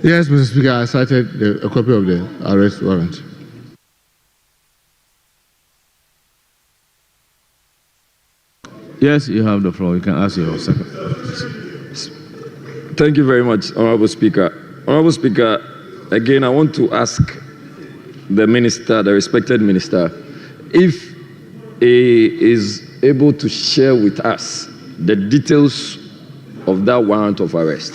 Yes, Mr. Speaker, I cited a copy of the arrest warrant. Yes, you have the floor. You can ask your second. Thank you very much, Honorable Speaker. Honorable Speaker, again, I want to ask the minister, the respected minister, if he is able to share with us the details of that warrant of arrest.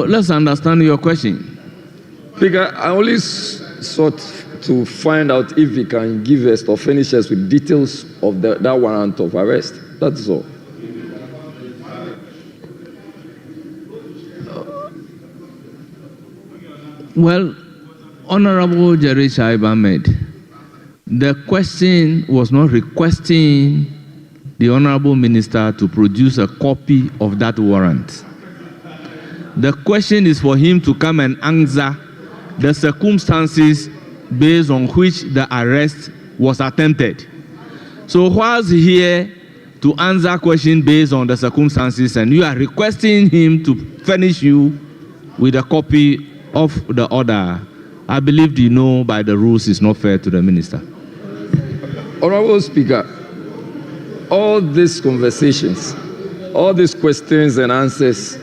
Let's understand your question. Speaker, I only sought to find out if he can give us or furnish us with details of that warrant of arrest. That's all. Well, Honorable Jerry Shaib Ahmed, the question was not requesting the Honorable Minister to produce a copy of that warrant. The question is for him to come and answer the circumstances based on which the arrest was attempted. So whilst here to answer question based on the circumstances, and you are requesting him to furnish you with a copy of the order, I believe you know by the rules is not fair to the minister. Honorable Speaker, all these conversations, all these questions and answers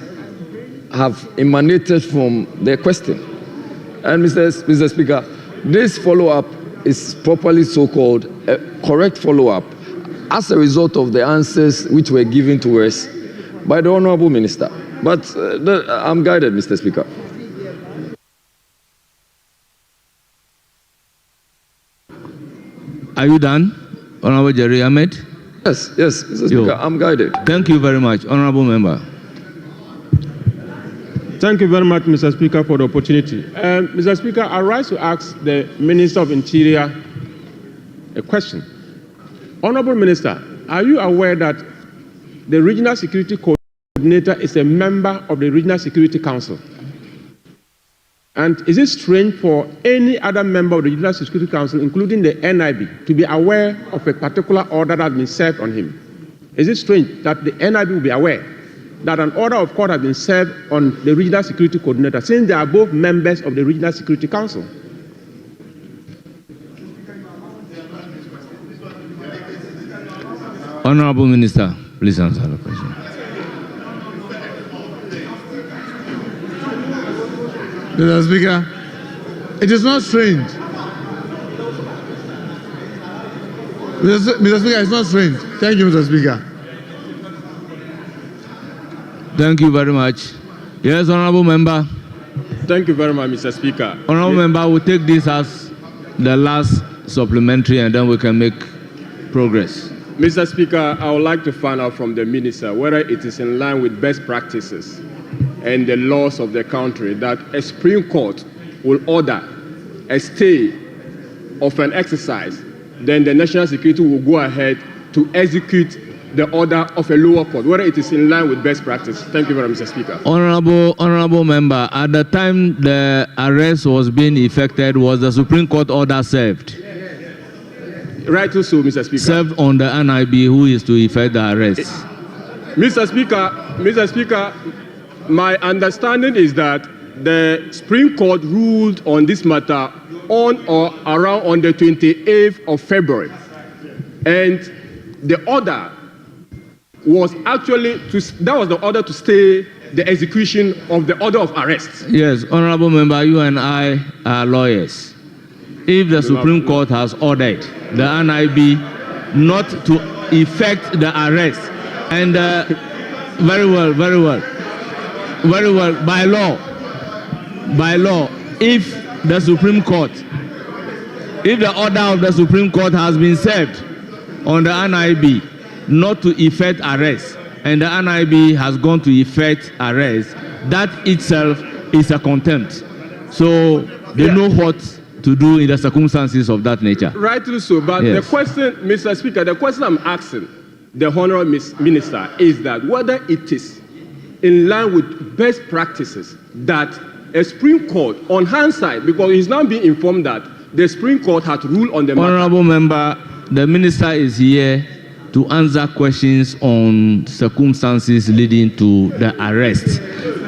have emanated from the question. And Mr. Speaker, this follow-up is properly so-called a correct follow-up as a result of the answers which were given to us by the Honorable Minister. But I'm guided, Mr. Speaker. Are you done, Honorable Jerry Ahmed? Yes, Mr. Speaker, I'm guided. Thank you very much, Honorable Member. Thank you very much, Mr. Speaker, for the opportunity. Mr. Speaker, I rise to ask the Minister of Interior a question. Honorable Minister, are you aware that the Regional Security Coordinator is a member of the Regional Security Council? And is it strange for any other member of the Regional Security Council, including the NIB, to be aware of a particular order that has been served on him? Is it strange that the NIB will be aware that an order of court has been served on the Regional Security Coordinator, since they are both members of the Regional Security Council? Honorable Minister, please answer the question. Mr. Speaker, it is not strange. Mr. Speaker, it's not strange. Thank you, Mr. Speaker. Thank you very much. Yes, Honorable Member. Thank you very much, Mr. Speaker. Honorable Member, we'll take this as the last supplementary and then we can make progress. Mr. Speaker, I would like to find out from the Minister whether it is in line with best practices and the laws of the country that a Supreme Court will order a stay of an exercise, then the national security will go ahead to execute the order of a lower court, whether it is in line with best practice. Thank you very much, Mr. Speaker. Honorable Member, at the time the arrest was being effected, was the Supreme Court order served? Right so, Mr. Speaker. Served on the NIB, who is to effect the arrest. Mr. Speaker, my understanding is that the Supreme Court ruled on this matter on or around on the 28th of February. And the order was actually that was the order to stay the execution of the order of arrest. Yes, Honorable Member, you and I are lawyers. If the Supreme Court has ordered the NIB not to effect the arrest, and very well, by law, if the Supreme Court, if the order of the Supreme Court has been served on the NIB not to effect arrest, and the NIB has gone to effect arrest, that itself is a contempt. So they know what to do in the circumstances of that nature. Rightly so, but yes. The question, Mr. Speaker, the question I'm asking the Honourable Minister is that whether it is in line with best practices that a Supreme Court, on hindsight, because he's now being informed that the Supreme Court had ruled on the matter. Honorable member, the minister is here to answer questions on circumstances leading to the arrest.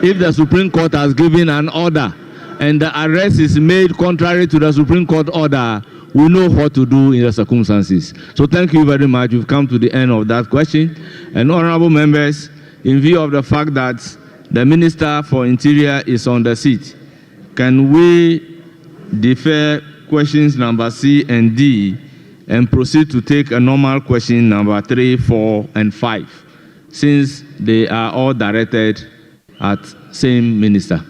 If the Supreme Court has given an order and the arrest is made contrary to the Supreme Court order, we know what to do in the circumstances. So thank you very much. We've come to the end of that question. And honorable members, in view of the fact that the Minister for Interior is on the seat, can we defer questions number C and D and proceed to take a normal question number 3, 4, and 5, since they are all directed at same minister?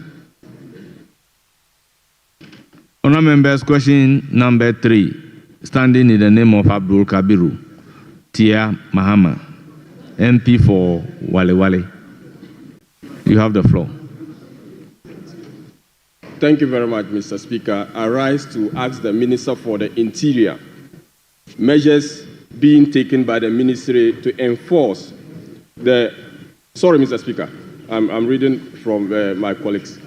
Honourable members, question number 3, standing in the name of Abdul Kabiru Tia Mahama, MP for Wale Wale. You have the floor. Thank you very much, Mr. Speaker. I rise to ask the Minister for the Interior measures being taken by the ministry to enforce the... Sorry, Mr. Speaker. I'm reading from my colleagues.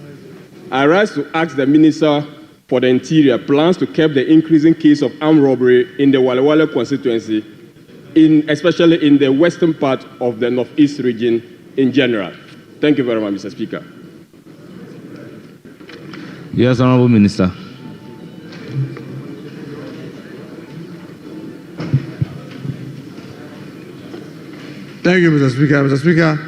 I rise to ask the Minister for the Interior plans to curb the increasing case of armed robbery in the Wale Wale constituency, especially in the western part of the Northeast region in general. Thank you very much, Mr. Speaker. Yes, Honourable Minister. Thank you, Mr. Speaker. Mr. Speaker,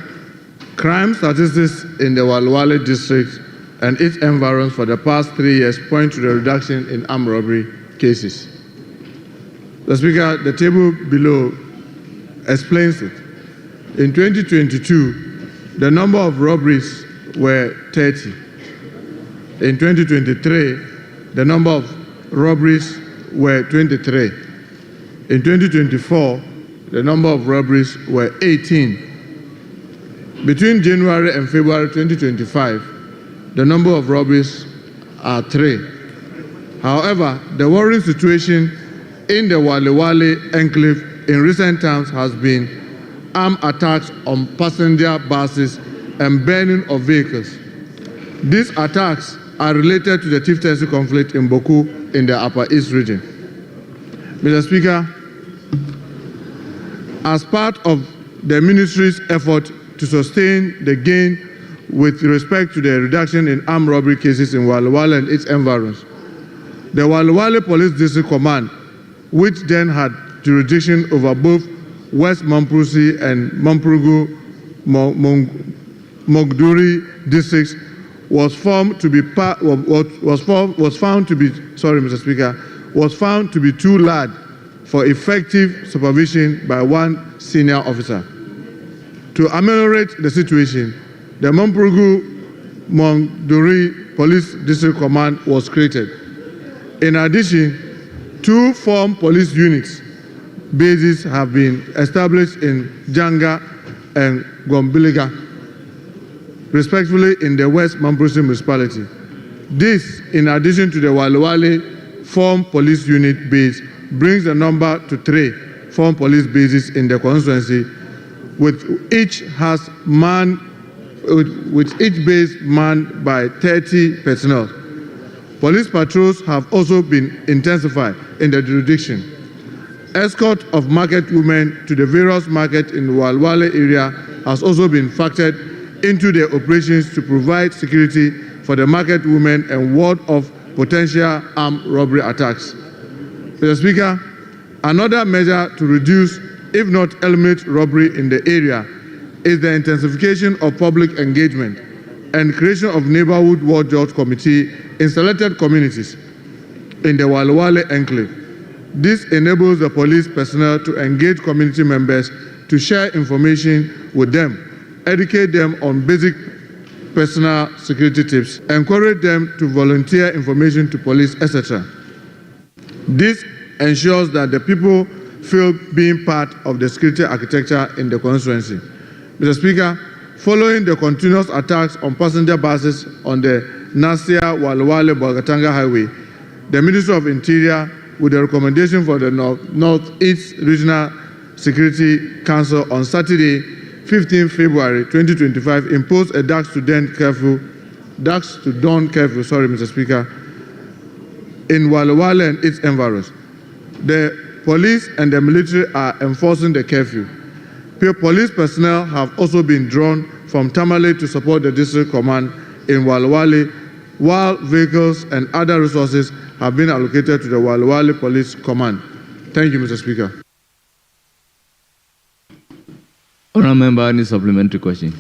crime statistics in the Wale Wale district and its environs for the past 3 years point to the reduction in armed robbery cases. Mr. Speaker, the table below explains it. In 2022, the number of robberies were 30. In 2023, the number of robberies were 23. In 2024, the number of robberies were 18. Between January and February 2025, the number of robberies are 3. However, the worrying situation in the Wale Wale enclave in recent times has been armed attacks on passenger buses and burning of vehicles. These attacks are related to the chieftaincy conflict in Boku in the Upper East region. Mr. Speaker, as part of the ministry's effort to sustain the gain with respect to the reduction in armed robbery cases in Wale Wale and its environs, the Wale Wale Police District Command, which then had jurisdiction over both West Mamprusi and Mamprugu Mogduri districts, was found to be too large for effective supervision by one senior officer. To ameliorate the situation, the Mamprugu Mogduri Police District Command was created. In addition, 2 formed police units bases have been established in Janga and Gombiliga, respectively in the West Mamprusi municipality. This, in addition to the Wale Wale formed police unit base, brings the number to 3 formed police bases in the constituency, with each base manned by 30 personnel. Police patrols have also been intensified in the jurisdiction. Escort of market women to the various markets in the Wale Wale area has also been factored into their operations to provide security for the market women and ward off potential armed robbery attacks. Mr. Speaker, another measure to reduce, if not eliminate, robbery in the area is the intensification of public engagement and creation of neighborhood watchdog committee in selected communities in the Wale Wale enclave. This enables the police personnel to engage community members to share information with them, educate them on basic personal security tips, encourage them to volunteer information to police, etc. This ensures that the people feel being part of the security architecture in the constituency. Mr. Speaker, following the continuous attacks on passenger buses on the Nasia Wale Wale Bolgatanga Highway, the Ministry of Interior, with the recommendation for the Northeast Regional Security Council on Saturday, 15 February 2025, imposed a dusk to dawn curfew, Mr. Speaker, in Walawale and its environs. The police and the military are enforcing the curfew. Police personnel have also been drawn from Tamale to support the district command in Walawale, while vehicles and other resources have been allocated to the Walawale Police Command. Thank you, Mr. Speaker. Honourable Member, any supplementary question?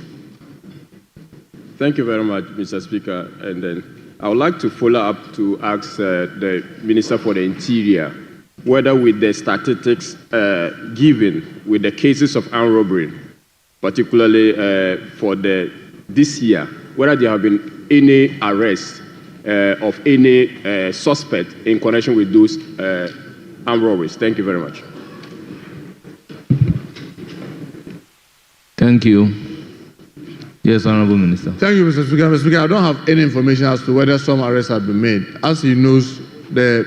Thank you very much, Mr. Speaker. And then I would like to follow up to ask the Minister for the Interior whether with the statistics given with the cases of armed robbery, particularly for this year, whether there have been any arrests of any suspect in connection with those armed robberies. Thank you very much. Thank you. Yes, Honourable Minister. Thank you, Mr. Speaker. Mr. Speaker, I don't have any information as to whether some arrests have been made. As he knows, the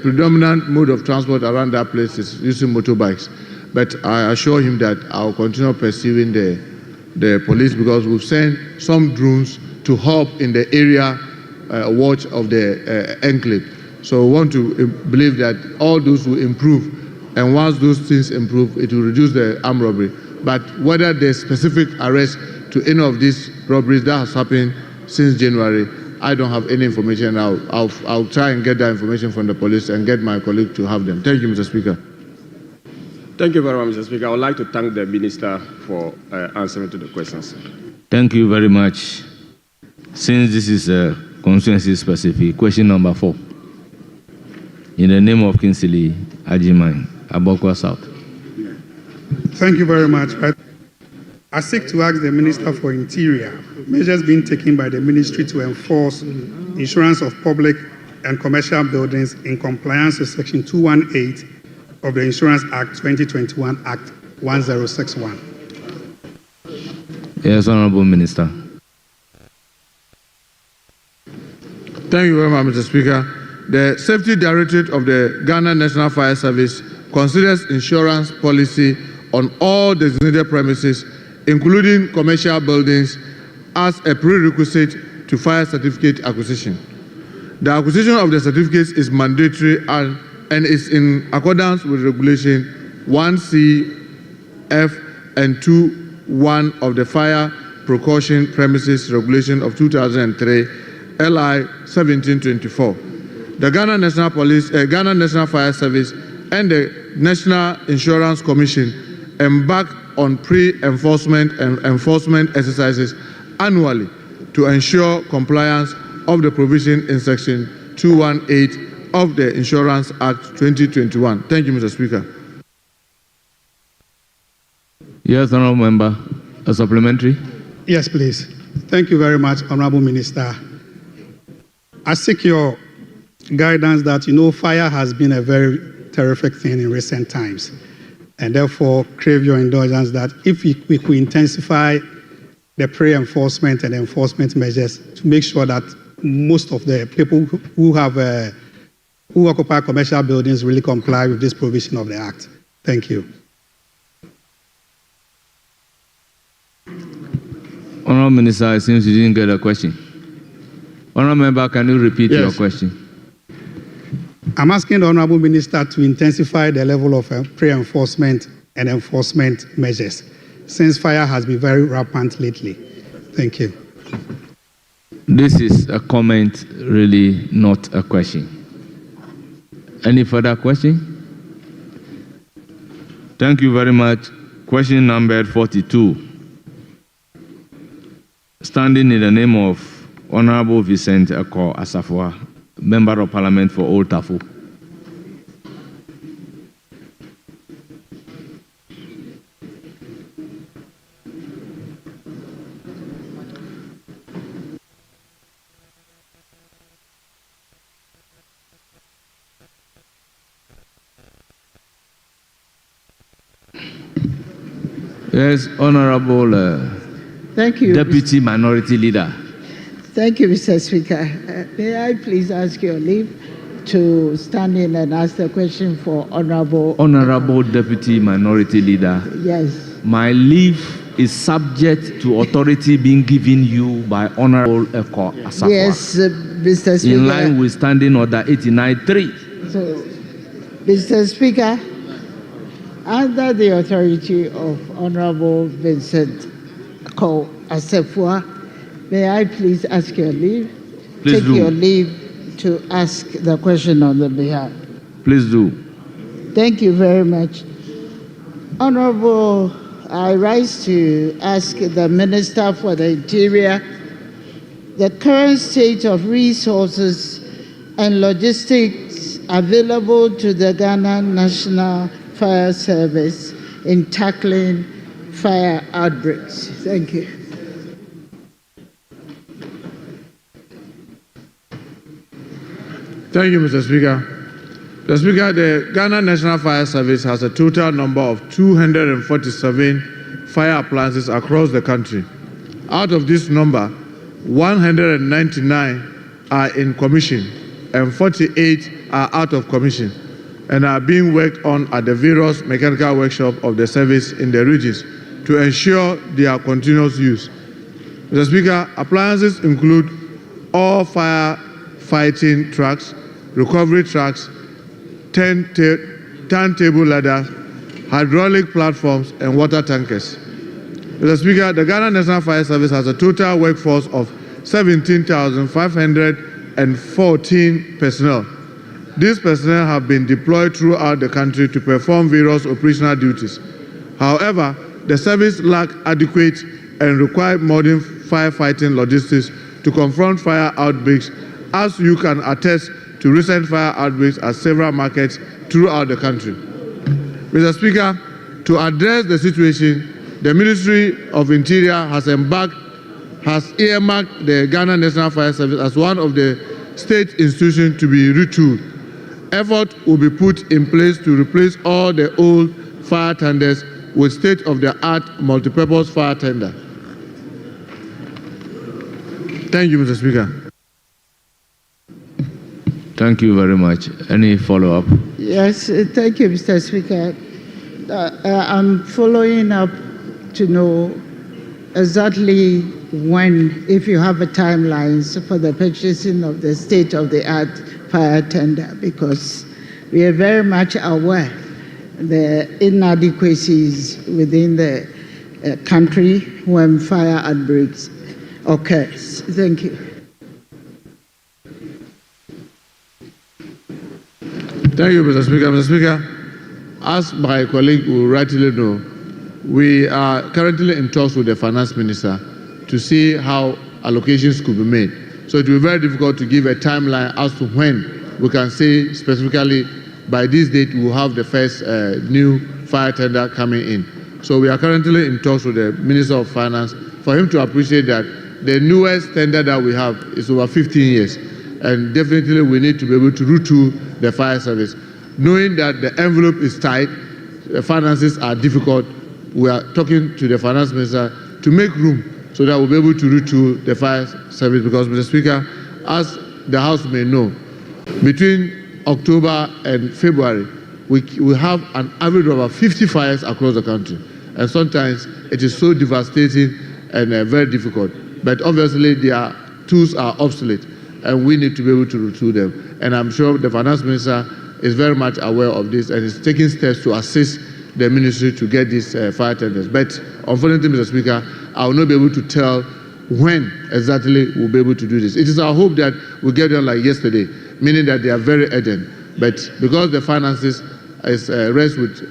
predominant mode of transport around that place is using motorbikes. But I assure him that I'll continue pursuing the police, because we've sent some drones to help in the area watch of the enclave. So we want to believe that all those will improve. And once those things improve, it will reduce the armed robbery. But whether there's specific arrest to any of these robberies that has happened since January, I don't have any information. I'll try and get that information from the police and get my colleague to have them. Thank you, Mr. Speaker. Thank you very much, Mr. Speaker. I would like to thank the Minister for answering to the questions. Thank you very much. Since this is a constituency specific, question number 4. In the name of Kingsley Ajiman, Abokwa South. Thank you very much. I seek to ask the Minister for Interior, measures being taken by the Ministry to enforce insurance of public and commercial buildings in compliance with Section 218 of the Insurance Act 2021, Act 1061. Yes, Honourable Minister. Thank you very much, Mr. Speaker. The Safety Directorate of the Ghana National Fire Service considers insurance policy on all designated premises, including commercial buildings, as a prerequisite to fire certificate acquisition. The acquisition of the certificates is mandatory and is in accordance with Regulation 1C, F, and 2(1) of the Fire Precaution Premises Regulation of 2003, LI 1724. The Ghana National Fire Service and the National Insurance Commission embark on pre-enforcement and enforcement exercises annually to ensure compliance of the provision in Section 218 of the Insurance Act 2021. Thank you, Mr. Speaker. Yes, Honourable Member. A supplementary? Yes, please. Thank you very much, Honourable Minister. I seek your guidance that, fire has been a very terrific thing in recent times. And therefore, crave your indulgence that if we could intensify the pre-enforcement and enforcement measures to make sure that most of the people who occupy commercial buildings really comply with this provision of the Act. Thank you. Honourable Minister, it seems you didn't get a question. Honourable Member, can you repeat your question? I'm asking the Honourable Minister to intensify the level of pre-enforcement and enforcement measures, since fire has been very rampant lately. Thank you. This is a comment, really not a question. Any further question? Thank you very much. Question number 42. Standing in the name of Honourable Vincent Eko Asafua, Member of Parliament for Old Tafo. Yes, Honourable Thank you, Deputy Minority Leader. Thank you, Mr. Speaker. May I please ask your leave to stand in and ask the question for Honourable Deputy Minority Leader. Yes. My leave is subject to authority being given you by Honourable Eko Asafua. Yes, Mr. Speaker. in line with Standing Order 89.3. So, Mr. Speaker, under the authority of Honorable Vincent Ko Asefua, may I please ask your leave? Please do. Your leave to ask the question on the behalf. Please do. Thank you very much. Honorable, I rise to ask the Minister for the Interior the current state of resources and logistics available to the Ghana National Fire Service in tackling fire outbreaks. Thank you. Thank you, Mr. Speaker. Mr. Speaker, the Ghana National Fire Service has a total number of 247 fire appliances across the country. Out of this number, 199 are in commission and 48 are out of commission and are being worked on at the various mechanical workshops of the service in the regions to ensure their continuous use. Mr. Speaker, appliances include all fire-fighting trucks, recovery trucks, turntable ladder, hydraulic platforms, and water tankers. Mr. Speaker, the Ghana National Fire Service has a total workforce of 17,514 personnel. These personnel have been deployed throughout the country to perform various operational duties. However, the service lacks adequate and required modern firefighting logistics to confront fire outbreaks, as you can attest to recent fire outbreaks at several markets throughout the country. Mr. Speaker, to address the situation, the Ministry of Interior has earmarked the Ghana National Fire Service as one of the state institutions to be retooled. Effort will be put in place to replace all the old fire tenders with state-of-the-art multipurpose fire tender. Thank you, Mr. Speaker. Thank you very much. Any follow-up? Yes, thank you, Mr. Speaker. I'm following up to know exactly when, if you have a timeline for the purchasing of the state-of-the-art fire tender, because we are very much aware the inadequacies within the country when fire outbreaks occurs. Thank you. Thank you, Mr. Speaker. Mr. Speaker, as my colleague will rightly know, we are currently in talks with the finance minister to see how allocations could be made. So it will be very difficult to give a timeline as to when we can say specifically by this date we will have the first new fire tender coming in. So we are currently in talks with the Minister of Finance for him to appreciate that the newest tender that we have is over 15 years. And definitely we need to be able to retool the fire service. Knowing that the envelope is tight, the finances are difficult, we are talking to the finance minister to make room so that we'll be able to retool the fire service, because, Mr. Speaker, as the House may know, between October and February, we have an average of about 50 fires across the country. And sometimes it is so devastating and very difficult. But obviously their tools are obsolete and we need to be able to retool them. And I'm sure the finance minister is very much aware of this and is taking steps to assist the ministry to get these fire tenders. But unfortunately, Mr. Speaker, I will not be able to tell when exactly we'll be able to do this. It is our hope that we'll get them like yesterday, meaning that they are very urgent. But because the finances is rests with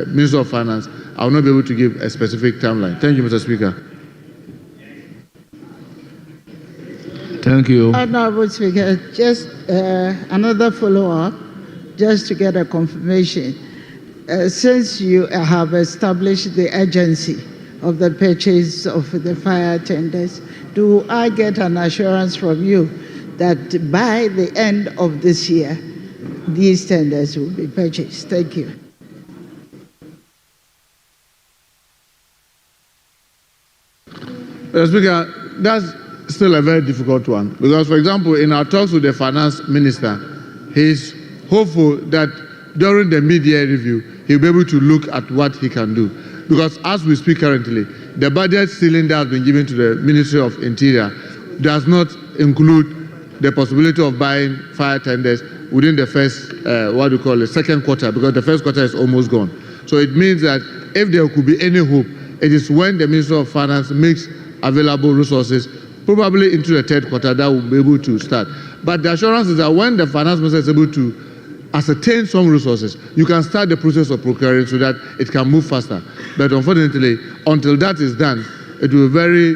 Minister of Finance, I will not be able to give a specific timeline. Thank you, Mr. Speaker. Thank you. Honorable Speaker, just another follow-up, just to get a confirmation. Since you have established the agency of the purchase of the fire tenders, do I get an assurance from you that by the end of this year, these tenders will be purchased? Thank you. Speaker, that's still a very difficult one, because, for example, in our talks with the finance minister, he's hopeful that during the mid-year review, he'll be able to look at what he can do. Because as we speak currently, the budget ceiling that has been given to the Ministry of Interior does not include the possibility of buying fire tenders within the first, second quarter, because the first quarter is almost gone. So it means that if there could be any hope, it is when the Minister of Finance makes available resources, probably into the third quarter, that will be able to start. But the assurance is that when the Finance Minister is able to ascertain some resources, you can start the process of procuring so that it can move faster. But unfortunately, until that is done, it will be very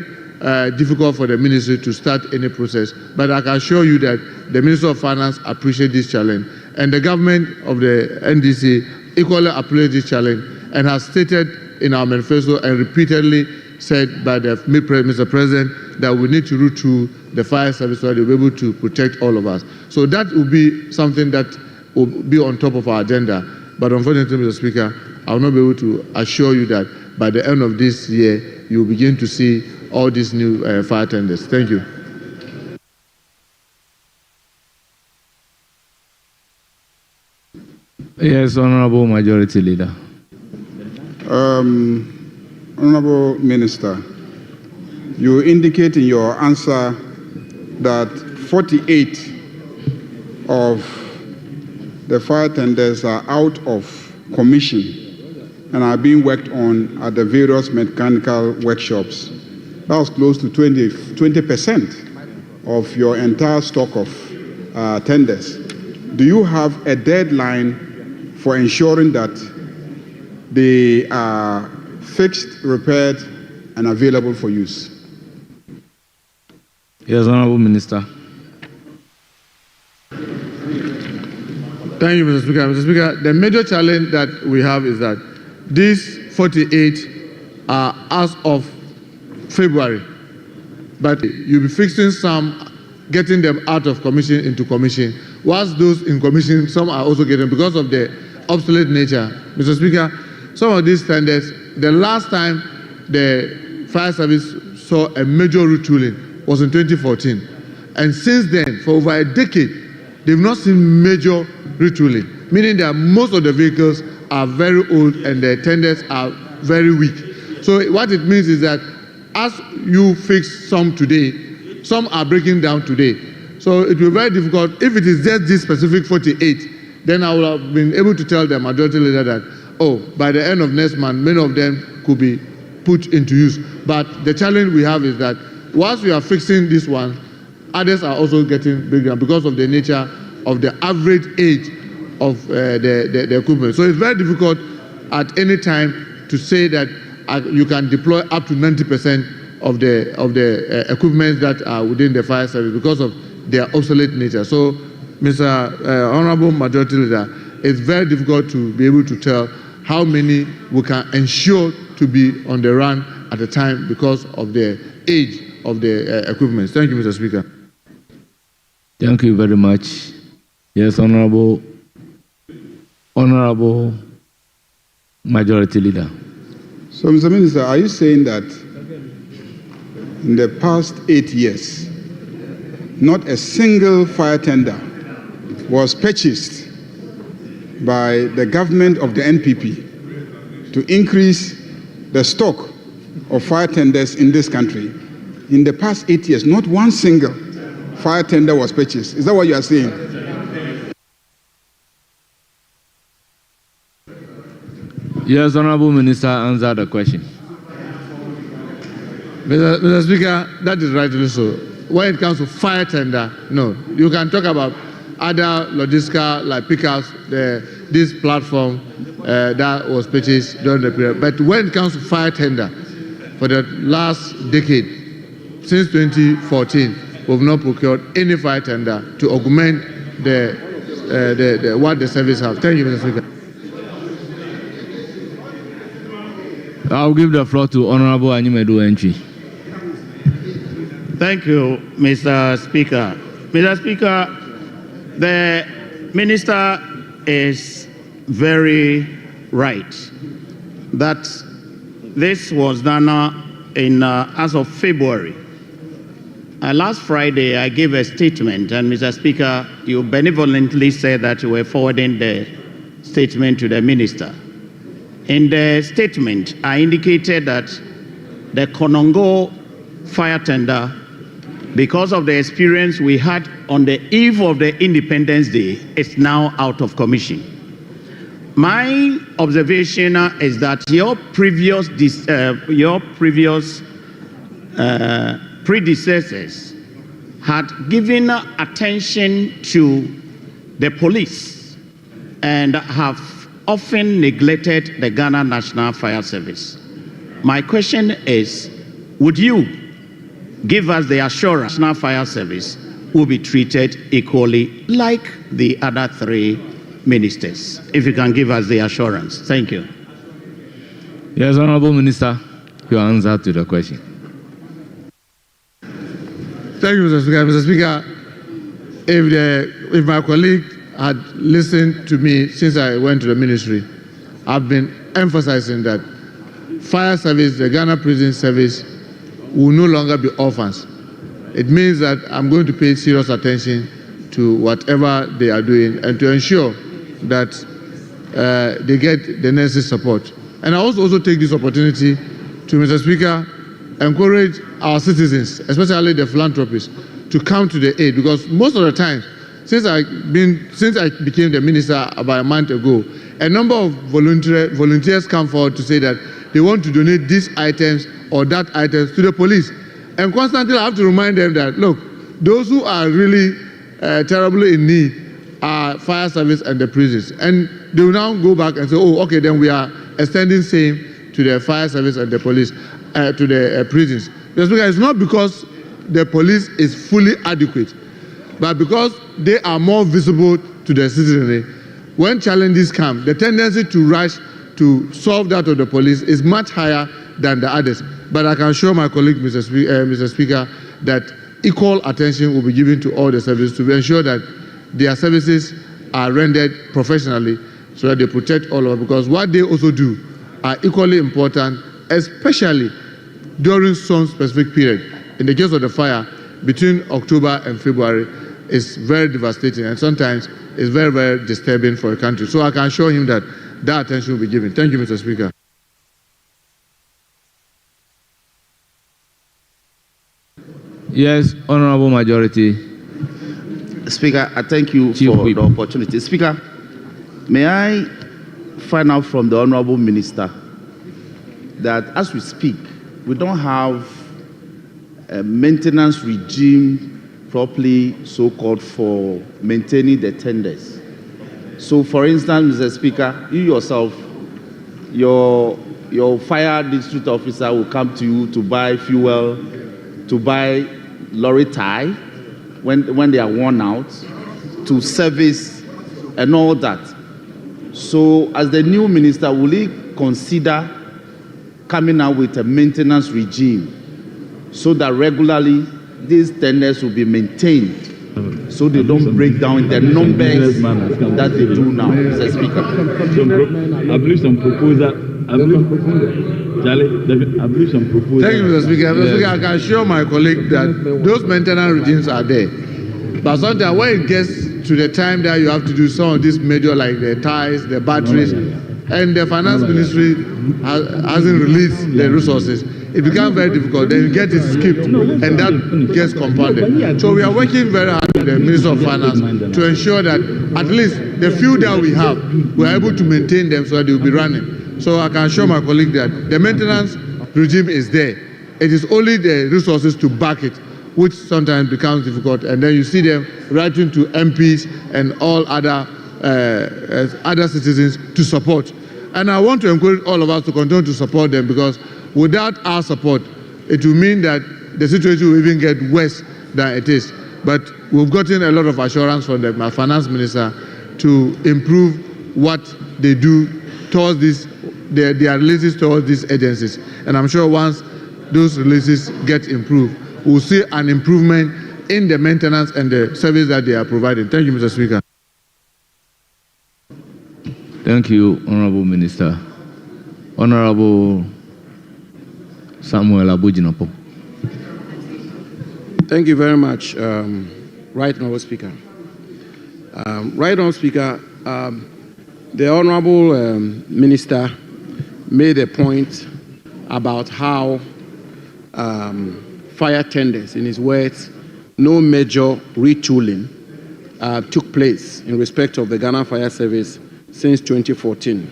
difficult for the ministry to start any process. But I can assure you that the Minister of Finance appreciates this challenge, and the government of the NDC equally appreciates this challenge and has stated in our manifesto and repeatedly said by the Mr. President that we need to route through the fire service so that they'll be able to protect all of us. So that will be something that will be on top of our agenda. But unfortunately, Mr. Speaker, I will not be able to assure you that by the end of this year, you will begin to see all these new fire tenders. Thank you. Yes, Honorable Majority Leader. Honorable Minister, you indicate in your answer that 48 of the fire tenders are out of commission and are being worked on at the various mechanical workshops. That was close to 20% of your entire stock of tenders. Do you have a deadline for ensuring that they are fixed, repaired, and available for use? Yes, Honorable Minister. Thank you, Mr. Speaker. Mr. Speaker, the major challenge that we have is that these 48 are as of February, but you'll be fixing some, getting them out of commission into commission. Whilst those in commission, some are also getting, because of the obsolete nature. Mr. Speaker, some of these tenders, the last time the fire service saw a major retooling was in 2014. And since then, for over a decade, they've not seen major retooling, meaning that most of the vehicles are very old and the tenders are very weak. So what it means is that as you fix some today, some are breaking down today. So it will be very difficult. If it is just this specific 48, then I will have been able to tell the majority leader that, oh, by the end of next month, many of them could be put into use. But the challenge we have is that whilst we are fixing this one, others are also getting bigger because of the nature of the average age of the equipment. So it's very difficult at any time to say that you can deploy up to 90% of the equipment that are within the fire service because of their obsolete nature. So, Mr. Honorable Majority Leader, it's very difficult to be able to tell how many we can ensure to be on the run at a time because of the age of the equipment. Thank you, Mr. Speaker. Thank you very much. Yes, Honorable Majority Leader. So, Mr. Minister, are you saying that in the past 8 years, not a single fire tender was purchased by the government of the NPP to increase the stock of fire tenders in this country? In the past 8 years, not one single fire tender was purchased. Is that what you are saying? Yes, Honorable Minister, answer the question. Mr. Speaker, that is rightly so. When it comes to fire tender, no. You can talk about other logistical like pickups, this platform that was purchased during the period. But when it comes to fire tender, for the last decade, since 2014, we've not procured any fire tender to augment what the service has. Thank you, Mr. Speaker. I'll give the floor to Honorable Animedu Entry. Thank you, Mr. Speaker. Mr. Speaker, the minister is very right that this was done as of February. Last Friday, I gave a statement, and Mr. Speaker, you benevolently said that you were forwarding the statement to the minister. In the statement, I indicated that the Konongo fire tender because of the experience we had on the eve of the Independence Day, it's now out of commission. My observation is that your previous predecessors had given attention to the police and have often neglected the Ghana National Fire Service. My question is, would you give us the assurance National Fire Service will be treated equally like the other three ministers? If you can give us the assurance. Thank you. Yes, Honorable Minister, your answer to the question. Thank you, Mr. Speaker. Mr. Speaker, if my colleague had listened to me since I went to the ministry, I've been emphasizing that fire service, the Ghana Prison Service, will no longer be orphans. It means that I'm going to pay serious attention to whatever they are doing and to ensure that they get the necessary support. And I also take this opportunity to, Mr. Speaker, encourage our citizens, especially the philanthropists, to come to the aid, because most of the time, since I became the minister about a month ago, a number of volunteers come forward to say that they want to donate these items or that items to the police. And constantly I have to remind them that, look, those who are really terribly in need are fire service and the prisons. And they will now go back and say, oh, okay, then we are extending same to the fire service and the police, to the prisons. It's not because the police is fully adequate, but because they are more visible to the citizenry. When challenges come, the tendency to rush to solve that of the police is much higher than the others. But I can assure my colleague, Mr. Speaker, that equal attention will be given to all the services to ensure that their services are rendered professionally so that they protect all of us, because what they also do are equally important, especially during some specific period. In the case of the fire, between October and February, is very devastating and sometimes it's very, very disturbing for a country. So I can assure him that that attention will be given. Thank you, Mr. Speaker. Yes, Honorable Majority. Speaker, I thank you for the opportunity. Speaker, may I find out from the Honorable Minister that as we speak, we don't have a maintenance regime properly so-called for maintaining the tenders. So, for instance, Mr. Speaker, you yourself, your fire district officer will come to you to buy fuel, to buy lorry tie when they are worn out, to service and all that. So, as the new minister, will he consider coming out with a maintenance regime so that regularly these tenders will be maintained so they don't break down the numbers that they do now, Mr. Speaker? I believe some proposal. I believe some proposal. Thank you, Mr. Speaker. Mr. Speaker, I can assure my colleague that those maintenance regimes are there. But sometimes when it gets to the time that you have to do some of these major, like the ties, the batteries, and the finance ministry hasn't released the resources, it becomes very difficult. Then you get it skipped, and that gets compounded. So we are working very hard with the Minister of Finance to ensure that at least the few that we have, we are able to maintain them so that they will be running. So I can assure my colleague that the maintenance regime is there. It is only the resources to back it, which sometimes becomes difficult. And then you see them writing to MPs and all other citizens to support. And I want to encourage all of us to continue to support them, because without our support, it will mean that the situation will even get worse than it is. But we've gotten a lot of assurance from the finance minister to improve what they do towards this, their releases towards these agencies. And I'm sure once those releases get improved, we'll see an improvement in the maintenance and the service that they are providing. Thank you, Mr. Speaker. Thank you, Honorable Minister. Honorable Samuel Abujinapo. Thank you very much, Right Honorable Speaker. Right Honorable Speaker, the Honorable Minister made a point about how fire tenders, in his words, no major retooling took place in respect of the Ghana Fire Service since 2014.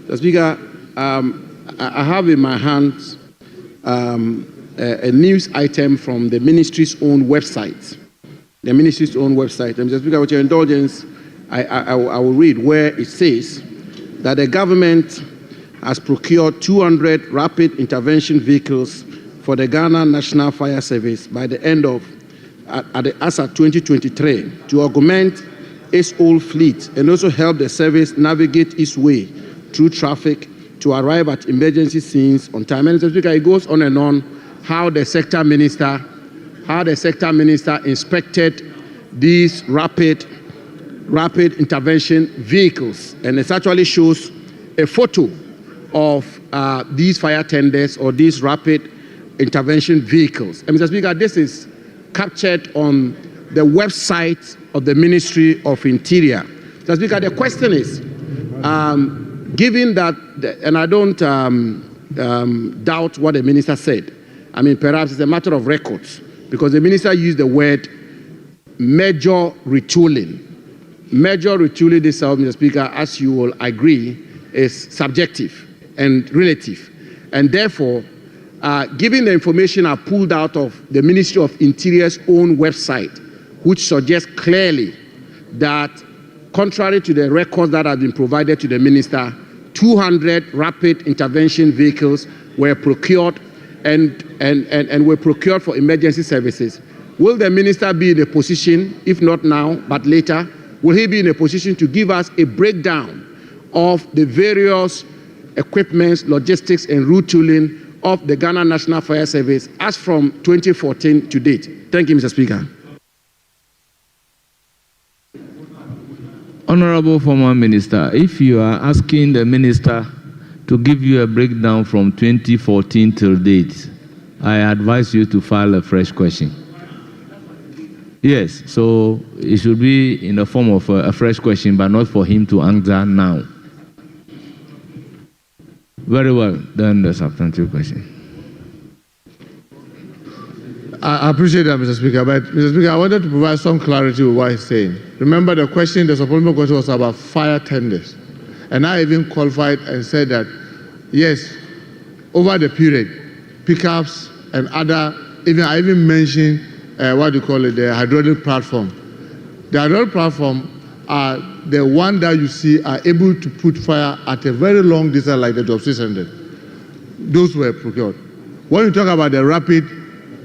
Mr. Speaker, I have in my hands a news item from the ministry's own website. The ministry's own website. And Mr. Speaker, with your indulgence, I will read where it says that the government has procured 200 rapid intervention vehicles for the Ghana National Fire Service by the end of as at 2023 to augment its old fleet and also help the service navigate its way through traffic to arrive at emergency scenes on time. And Mr. Speaker, it goes on and on how the sector minister inspected these rapid intervention vehicles, and it actually shows a photo of these fire tenders or these rapid intervention vehicles. And Mr. Speaker, this is captured on the website of the Ministry of Interior. Mr. Speaker, the question is, given that, and I don't doubt what the minister said, I mean, perhaps it's a matter of records, because the minister used the word major retooling. Major retooling itself, Mr. Speaker, as you will agree, is subjective and relative. And therefore, given the information I pulled out of the Ministry of Interior's own website, which suggests clearly that, contrary to the records that have been provided to the minister, 200 rapid intervention vehicles were procured and were procured for emergency services. Will the minister be in a position, if not now, but later, will he be in a position to give us a breakdown of the various equipments, logistics, and route tooling of the Ghana National Fire Service as from 2014 to date? Thank you, Mr. Speaker. Honorable former minister, if you are asking the minister to give you a breakdown from 2014 till date, I advise you to file a fresh question. Yes, so it should be in the form of a fresh question, but not for him to answer now. Very well, then the substantive question. I appreciate that, Mr. Speaker, but Mr. Speaker, I wanted to provide some clarity with what he's saying. Remember the question, the supplementary question was about fire tenders. And I even qualified and said that, yes, over the period, pickups and other, I even mentioned the hydraulic platform. The hydraulic platform are the one that you see are able to put fire at a very long distance like the Job 600. Those were procured. When you talk about the rapid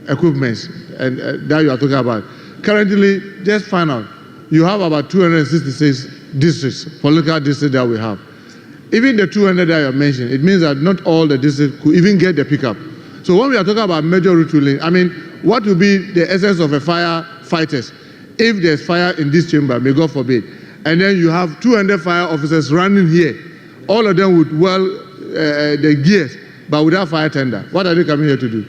equipments and that you are talking about, currently, just find out, you have about 266 districts, political districts that we have. Even the 200 that you mentioned, it means that not all the districts could even get the pickup. So when we are talking about major retooling, I mean, what will be the essence of a firefighters if there's fire in this chamber, may God forbid, and then you have 200 fire officers running here, all of them with the gears, but without fire tender? What are they coming here to do?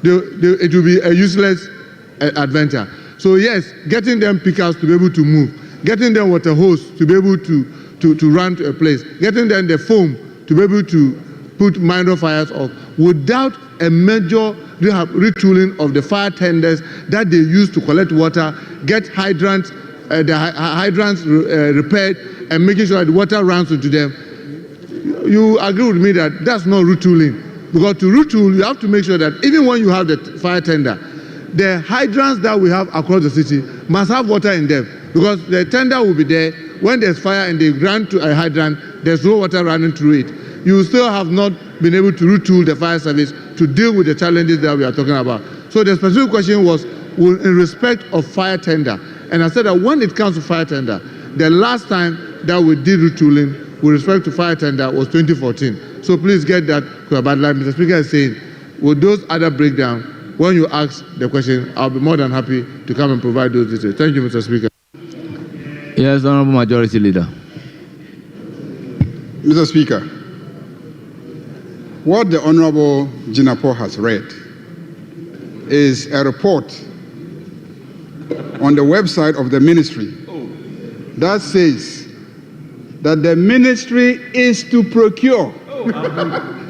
It will be a useless adventure. So yes, getting them pickups to be able to move, getting them water hose to be able to run to a place, getting them the foam to be able to put minor fires off, without a major retooling of the fire tenders that they use to collect water, get hydrants, repaired, and making sure that the water runs into them. You agree with me that that's not retooling? Because to retool, you have to make sure that even when you have the fire tender, the hydrants that we have across the city must have water in them. Because the tender will be there. When there's fire and they run to a hydrant, there's no water running through it. You still have not been able to retool the fire service to deal with the challenges that we are talking about. So the specific question was in respect of fire tender. And I said that when it comes to fire tender, the last time that we did retooling with respect to fire tender was 2014. So please get that. But like Mr. Speaker is saying, with those other breakdowns, when you ask the question, I'll be more than happy to come and provide those details. Thank you, Mr. Speaker. Yes, Honorable Majority Leader. Mr. Speaker, what the Honorable Jinapo has read is a report on the website of the ministry that says that the ministry is to procure.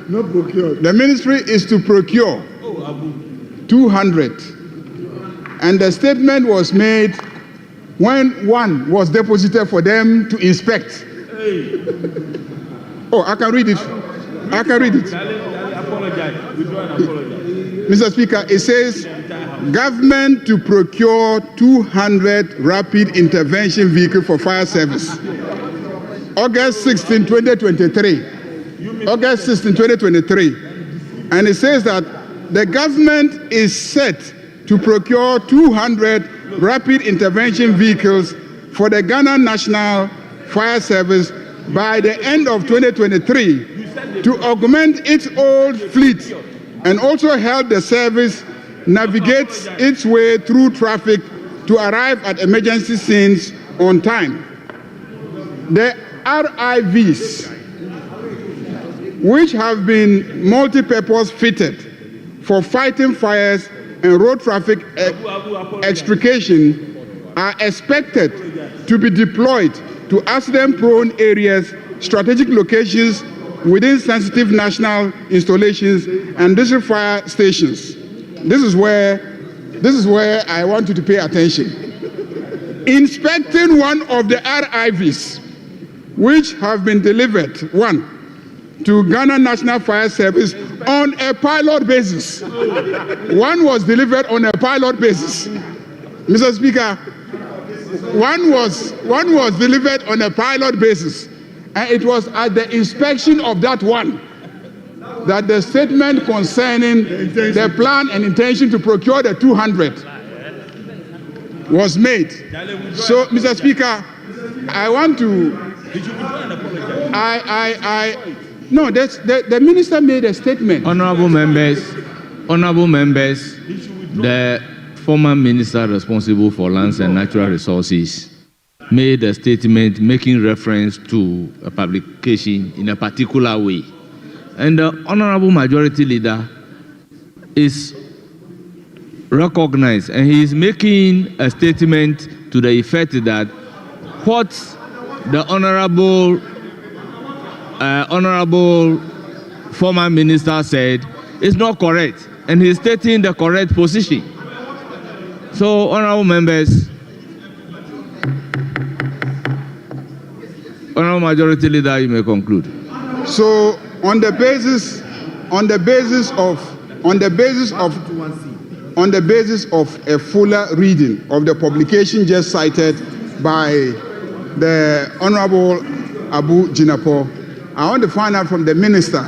Not procure. The ministry is to procure 200 And the statement was made when one was deposited for them to inspect. Oh, I can read it. I can read it. Mr. Speaker, it says, government to procure 200 rapid intervention vehicles for fire service. August 16, 2023. August 16, 2023. And it says that the government is set to procure 200 rapid intervention vehicles for the Ghana National Fire Service by the end of 2023 to augment its old fleet and also help the service navigate its way through traffic to arrive at emergency scenes on time. The RIVs, which have been multi-purpose fitted for fighting fires and road traffic extrication, are expected to be deployed to accident-prone areas, strategic locations within sensitive national installations and district fire stations. This is where I want you to pay attention. Inspecting one of the RIVs, which have been delivered, one, to Ghana National Fire Service on a pilot basis. One was delivered on a pilot basis. Mr. Speaker, one was delivered on a pilot basis, and it was at the inspection of that one that the statement concerning the plan and intention to procure the 200 was made. So, Mr. Speaker, I want to. No, the minister made a statement. Honorable members, the former minister responsible for lands and natural resources made a statement making reference to a publication in a particular way. And the honorable majority leader is recognized, and he is making a statement to the effect that what the honorable former minister said is not correct, and he's stating the correct position. So, honorable members, honorable majority leader, you may conclude. So, on the basis of a fuller reading of the publication just cited by the Honorable Abu Jinapo, I want to find out from the minister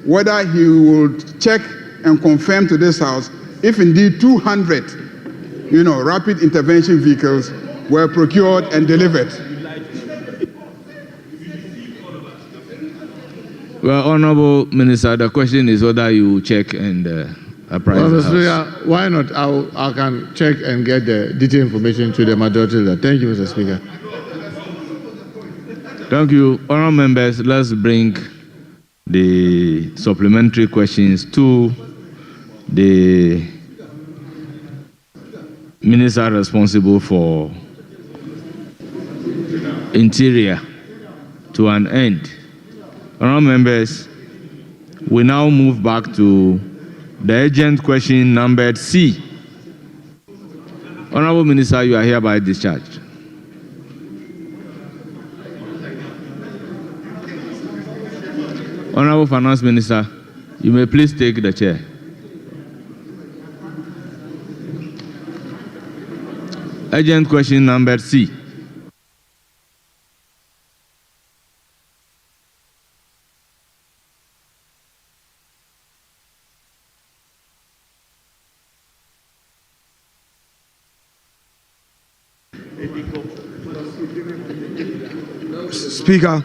whether he will check and confirm to this House if indeed 200, rapid intervention vehicles were procured and delivered. Well, Honorable Minister, the question is whether you check and apprise the House. Speaker, why not? I can check and get the detailed information to the majority leader. Thank you, Mr. Speaker. Thank you. Honorable members, let's bring the supplementary questions to the minister responsible for Interior to an end. Honorable members, we now move back to the urgent question numbered C. Honorable Minister, you are hereby discharged. Honorable Finance Minister, you may please take the chair. Urgent question number C. Speaker,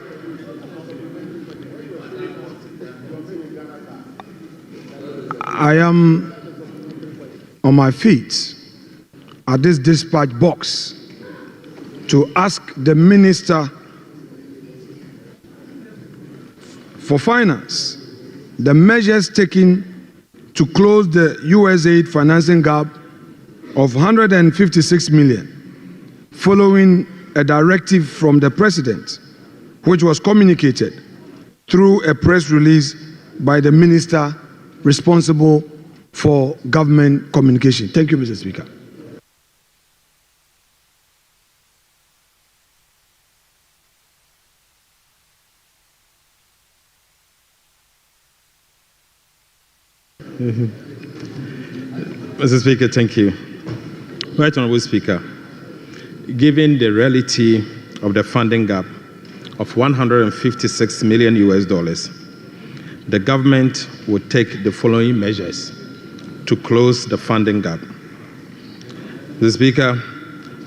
I am on my feet at this dispatch box to ask the Minister for Finance the measures taken to close the USAID financing gap of 156 million following a directive from the President, which was communicated through a press release by the Minister responsible for government communication. Thank you, Mr. Speaker. Mr. Speaker, thank you. Right Honorable Speaker, given the reality of the funding gap of $156 million, the government would take the following measures to close the funding gap. Mr. Speaker,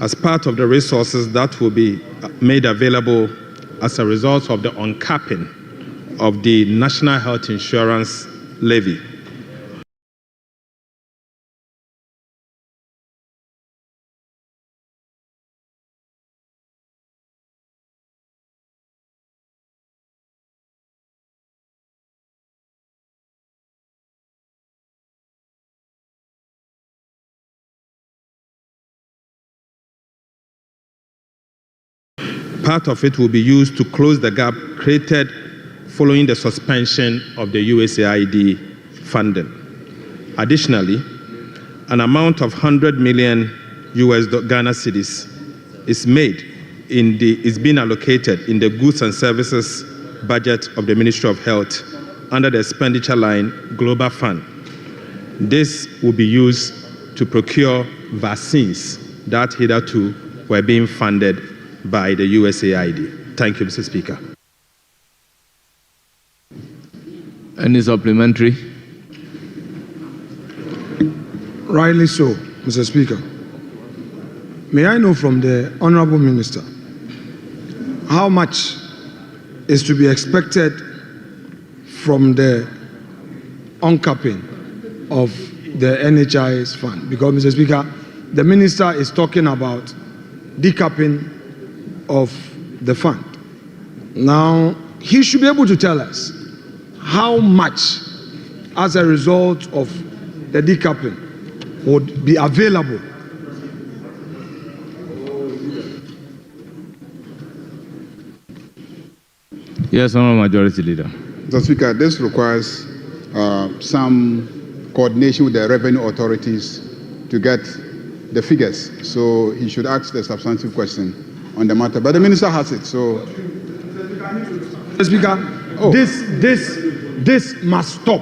as part of the resources that will be made available as a result of the uncapping of the National Health Insurance levy, part of it will be used to close the gap created following the suspension of the USAID funding. Additionally, an amount of 100 million Ghana cedis is being allocated in the goods and services budget of the Ministry of Health under the expenditure line Global Fund. This will be used to procure vaccines that hitherto were being funded by the USAID. Thank you, Mr. Speaker. Any supplementary? Rightly so, Mr. Speaker. May I know from the Honorable Minister how much is to be expected from the uncapping of the NHIS fund? Because, Mr. Speaker, the Minister is talking about decapping of the fund. Now, he should be able to tell us how much, as a result of the decapping, would be available. Yes, Honourable Majority Leader. Mr. Speaker, this requires some coordination with the revenue authorities to get the figures. So he should ask the substantive question on the matter. But the minister has it, so. Mr. Speaker, this must stop.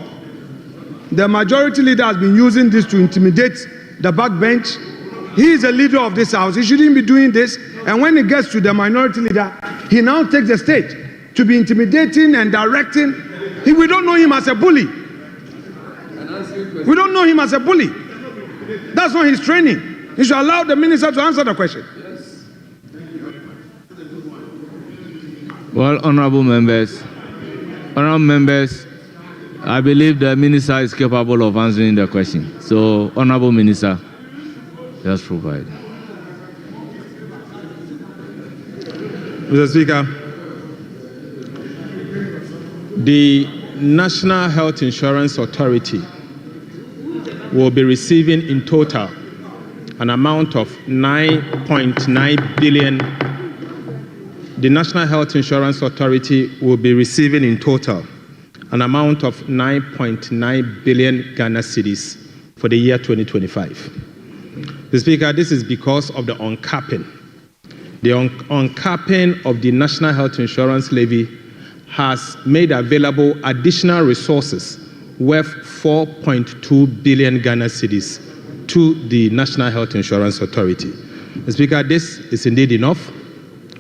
The majority leader has been using this to intimidate the backbench. He is a leader of this house. He shouldn't be doing this. And when it gets to the minority leader, he now takes the stage to be intimidating and directing. We don't know him as a bully. We don't know him as a bully. That's not his training. He should allow the minister to answer the question. Well, honorable members, I believe the minister is capable of answering the question. So, honorable minister, just provide. Mr. Speaker, the National Health Insurance Authority will be receiving in total an amount of 9.9 billion. The National Health Insurance Authority will be receiving in total an amount of 9.9 billion Ghana cedis for the year 2025. Mr. Speaker, this is because of the uncapping. The uncapping of the National Health Insurance levy has made available additional resources worth 4.2 billion Ghana cedis to the National Health Insurance Authority. Mr. Speaker, this is indeed enough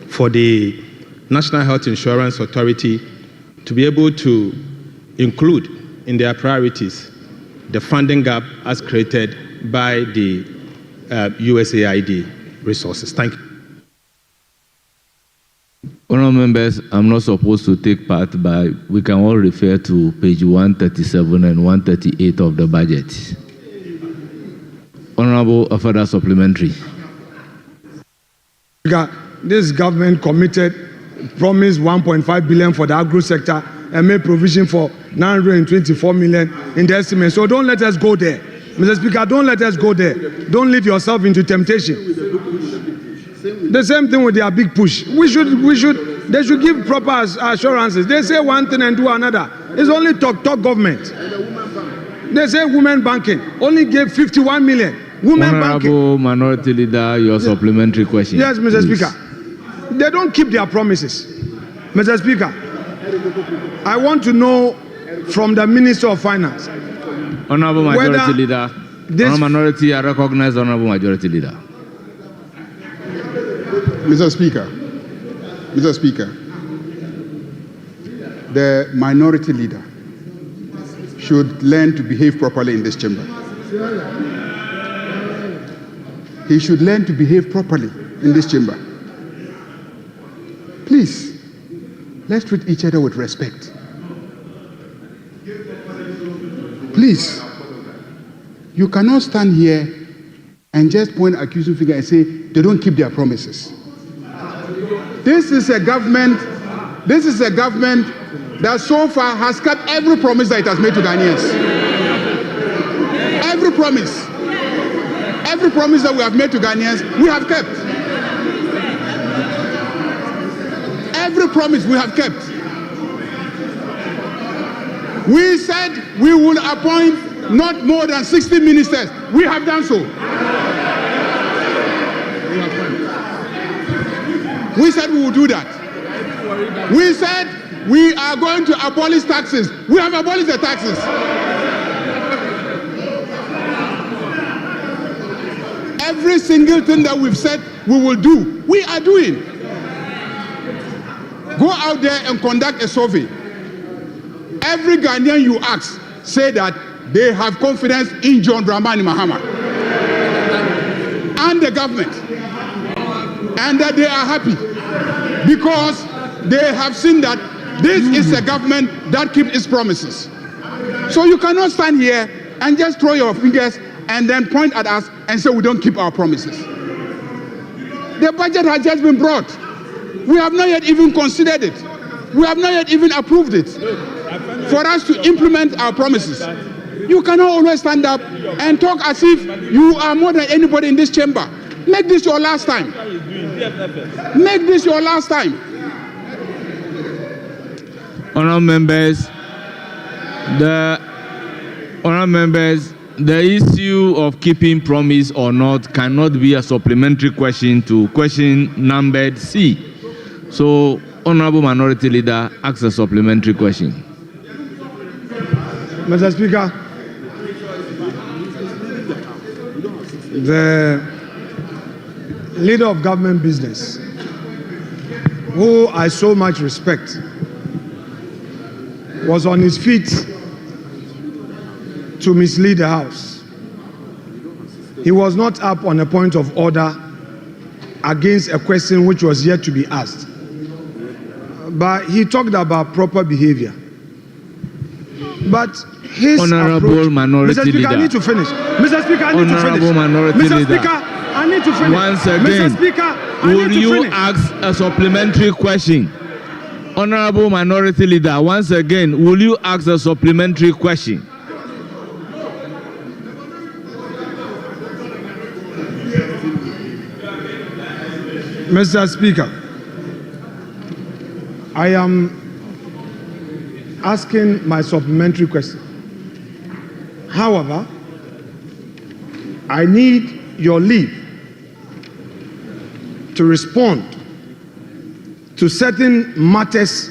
for the National Health Insurance Authority to be able to include in their priorities the funding gap as created by the USAID resources. Thank you. Honourable members, I'm not supposed to take part, but we can all refer to page 137 and 138 of the budget. Honourable, a further supplementary. This government promised 1.5 billion for the agro sector and made provision for 924 million in the estimate. So don't let us go there. Mr. Speaker, don't let us go there. Don't lead yourself into temptation. The same thing with their big push. They should give proper assurances. They say one thing and do another. It's only talk government. They say women banking only gave 51 million. Honourable Minority Leader, your supplementary question. Yes, Mr. Please. Speaker. They don't keep their promises. Mr. Speaker, I want to know from the Minister of Finance, Honorable Majority whether Leader. this- Honorable Minority, I recognize Honorable Majority Leader. Mr. Speaker, the minority leader should learn to behave properly in this chamber. He should learn to behave properly in this chamber. Please, let's treat each other with respect. Please, you cannot stand here and just point accusing finger and say they don't keep their promises. This is a government that so far has kept every promise that it has made to Ghanaians. Every promise that we have made to Ghanaians, we have kept. Every promise we have kept. We said we will appoint not more than 60 ministers. We have done so. We said we will do that. We said we are going to abolish taxes. We have abolished the taxes. Every single thing that we've said we will do, we are doing. Go out there and conduct a survey. Every Ghanaian you ask say that they have confidence in John Dramani Mahama and the government, and that they are happy because they have seen that this is a government that keeps its promises. So you cannot stand here and just throw your fingers and then point at us and say we don't keep our promises. The budget has just been brought. We have not yet even considered it. We have not yet even approved it for us to implement our promises. You cannot always stand up and talk as if you are more than anybody in this chamber. Make this your last time. Make this your last time. Honourable members, the issue of keeping promise or not cannot be a supplementary question to question numbered C. So, Honourable Minority Leader asks a supplementary question. Mr. Speaker, the leader of government business, who I so much respect, was on his feet to mislead the House. He was not up on a point of order against a question which was yet to be asked. But he talked about proper behavior. But his Honorable approach, Minority Mr. Speaker, Leader. I need to finish. Mr. Speaker, I need to finish. Honorable Minority Mr. Leader. Speaker, I need to finish. Once again, Mr. Speaker, I will need to you finish. ask a supplementary question? Honorable Minority Leader, once again, will you ask a supplementary question? Mr. Speaker, I am asking my supplementary question. However, I need your leave to respond to certain matters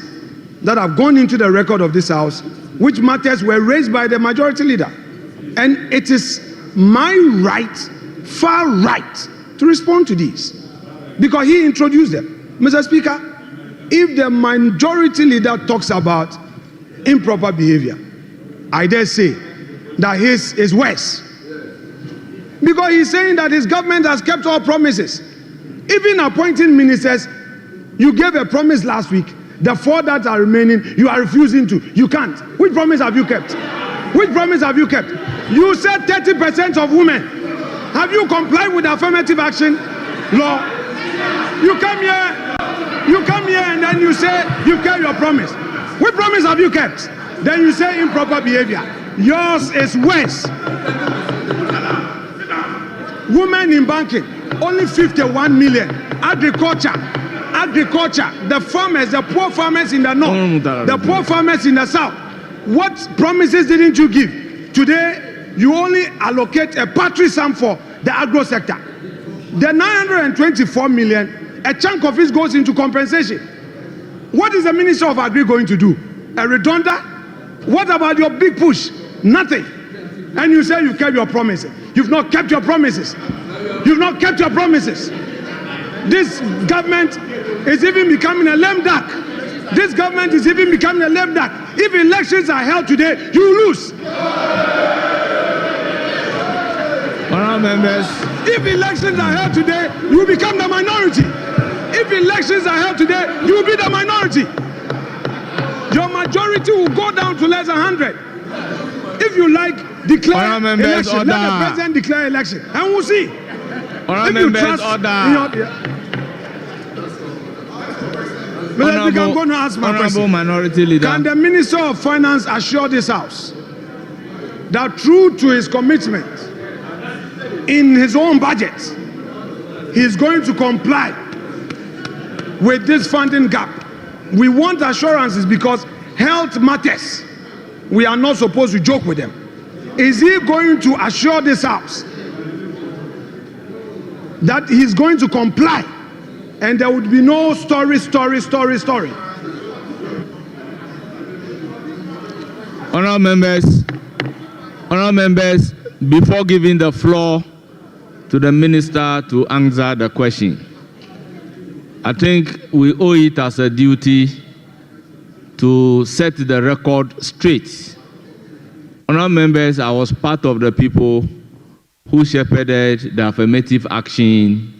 that have gone into the record of this House, which matters were raised by the majority leader. And it is my right, far right, to respond to these because he introduced them. Mr. Speaker, if the majority leader talks about improper behavior, I dare say that his is worse. Because he's saying that his government has kept all promises. Even appointing ministers, you gave a promise last week. The 4 that are remaining, you are refusing to. You can't. Which promise have you kept? Which promise have you kept? You said 30% of women. Have you complied with the affirmative action law? You come here and then you say you kept your promise. Which promise have you kept? Then you say improper behavior. Yours is worse. Women in banking, only 51 million. Agriculture, the farmers, the poor farmers in the north, the poor farmers in the south. What promises didn't you give? Today, you only allocate a paltry sum for the agro sector. The 924 million, a chunk of it goes into compensation. What is the Minister of Agri going to do? A redunda? What about your big push? Nothing. And you say you kept your promises. You've not kept your promises. You've not kept your promises. This government is even becoming a lame duck. This government is even becoming a lame duck. If elections are held today, you lose. Honourable members. If elections are held today, you become the minority. If elections are held today, you will be the minority. Your majority will go down to less than 100. If you like, declare election. Let the president declare election, and we'll see. If you trust I'm going to ask my question. Minority Leader. Can the Minister of Finance assure this House that, true to his commitment in his own budget, he is going to comply with this funding gap? We want assurances because health matters. We are not supposed to joke with them. Is he going to assure this House that he's going to comply and there would be no story? Honourable members, before giving the floor to the Minister to answer the question, I think we owe it as a duty to set the record straight. Honourable members, I was part of the people who shepherded the affirmative action